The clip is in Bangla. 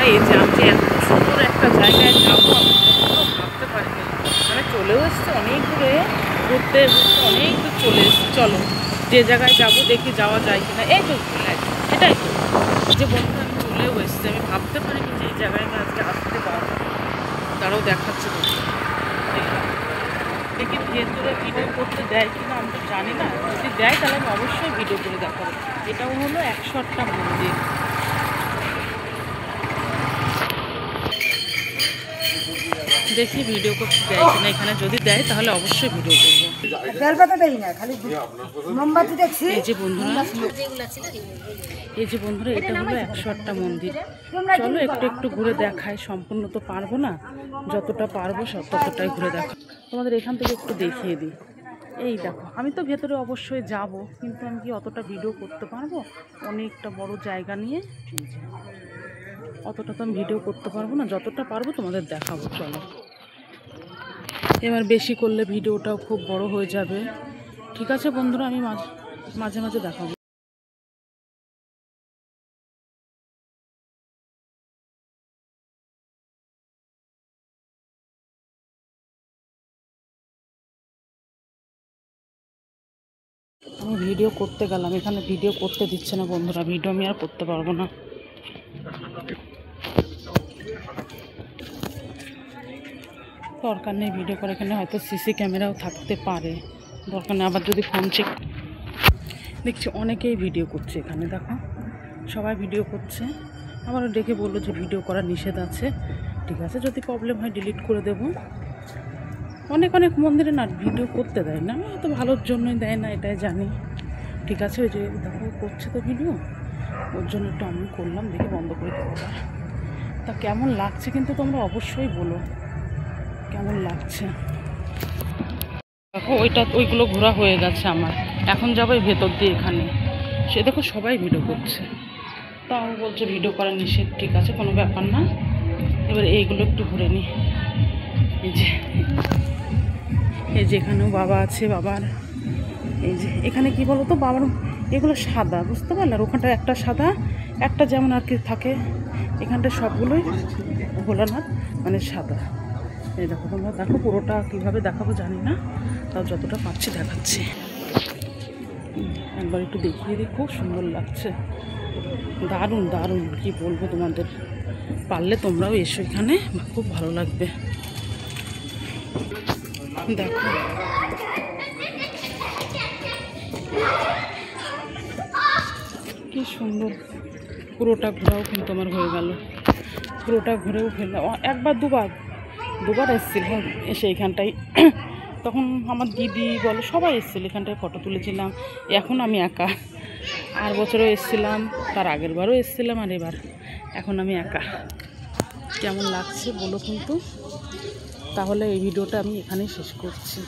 এই যে আমি যে এত সুন্দর একটা জায়গায় যাবো আমি কখনো ভাবতে পারিনি। মানে চলেও এসছে অনেক দূরে, ঘুরতে ঘুরতে অনেক দূর চলে এসছে। চলো যে জায়গায় যাবো দেখি যাওয়া যায় কিনা। এই তো এটাই তো যে বন্ধুরা আমি চলেও এসছে, আমি ভাবতে পারিনি যে এই জায়গায় আমি আজকে আসতে পারবো। তারাও দেখাচ্ছে তো দেখি ভেতরে ভিডিও করতে দেয় কিনা আমি তো জানি না, যদি দেয় তাহলে আমি অবশ্যই ভিডিও করে দেখাবো। এটাও হলো 108টা মন্দির। দেখি ভিডিও করতে দেয় কিনা, এখানে যদি দেয় তাহলে অবশ্যই ভিডিও করবো। এই যে বন্ধুরা এটা হলো 108টা মন্দির। চলো একটু একটু ঘুরে দেখাই, সম্পূর্ণ তো পারবো না, যতটা পারবো ততটাই ঘুরে দেখা তোমাদের এখান থেকে একটু দেখিয়ে দিই। এই দেখো আমি তো ভেতরে অবশ্যই যাব, কিন্তু আমি কি অতটা ভিডিও করতে পারবো? অনেকটা বড় জায়গা নিয়ে অতটা তো আমি ভিডিও করতে পারবো না, যতটা পারবো তোমাদের দেখাবো। চলো এবার বেশি করলে ভিডিওটাও খুব বড় হয়ে যাবে। ঠিক আছে বন্ধুরা, আমি মাঝে মাঝে দেখাবো। আমি ভিডিও করতে গেলাম, এখানে ভিডিও করতে দিচ্ছে না বন্ধুরা, ভিডিও আমি আর করতে পারবো না। দরকার নেই ভিডিও করে, এখানে হয়তো সিসি ক্যামেরাও থাকতে পারে, দরকার নেই। আবার যদি ফোন চেক দেখছি অনেকেই ভিডিও করছে এখানে, দেখো সবাই ভিডিও করছে। আবারও ডেকে বললো যে ভিডিও করা নিষেধ আছে। ঠিক আছে, যদি প্রবলেম হয় ডিলিট করে দেবো। অনেক অনেক মন্দিরে না ভিডিও করতে দেয় না, হয়তো ভালোর জন্যই দেয় না, এটাই জানি। ঠিক আছে, ওই যে দেখো করছে তো ভিডিও, ওর জন্য একটু আমি করলাম, দেখে বন্ধ করে দেবো। তা কেমন লাগছে কিন্তু তোমরা অবশ্যই বলো কেমন লাগছে। দেখো ওইগুলো ঘোরা হয়ে গেছে আমার, এখন যাবো এই ভেতর দিয়ে। এখানে সে দেখো সবাই ভিডিও করছে, তাও বলছে ভিডিও করা নিষেধ। ঠিক আছে, কোনো ব্যাপার না। এবার এইগুলো একটু ঘুরে নিই। এই যে এখানেও বাবা আছে, বাবার এই যে এখানে কি বলো তো, বাবার এগুলো সাদা, বুঝতে পারলে? আর ওখানটা একটা সাদা, একটা যেমন আর কি থাকে, এখানটা সবগুলোই ভোলানাথ মানে সাদা। এই দেখো তোমরা দেখো, পুরোটা কীভাবে দেখাবো জানি না, তাও যতটা পাচ্ছি দেখাচ্ছি। একবার একটু দেখিয়ে দিই, খুব সুন্দর লাগছে, দারুণ দারুণ, কি বলবো তোমাদের। পারলে তোমরাও এসো এখানে, খুব ভালো লাগবে। দেখো কি সুন্দর, পুরোটা ঘোরাও কিন্তু আমার হয়ে গেল, পুরোটা ঘুরেও ফেললাম। একবার দুবার এসেছিলাম, এসে এখানটায় তখন আমার দিদি বলে সবাই এসেছিল, এখানটায় ফটো তুলেছিলাম। এখন আমি একা, আর বছরও এসেছিলাম, তার আগের বারও এসেছিলাম, আর এবার এখন আমি একা। কেমন লাগছে বলো কিন্তু। তাহলে এই ভিডিওটা আমি এখানেই শেষ করছি।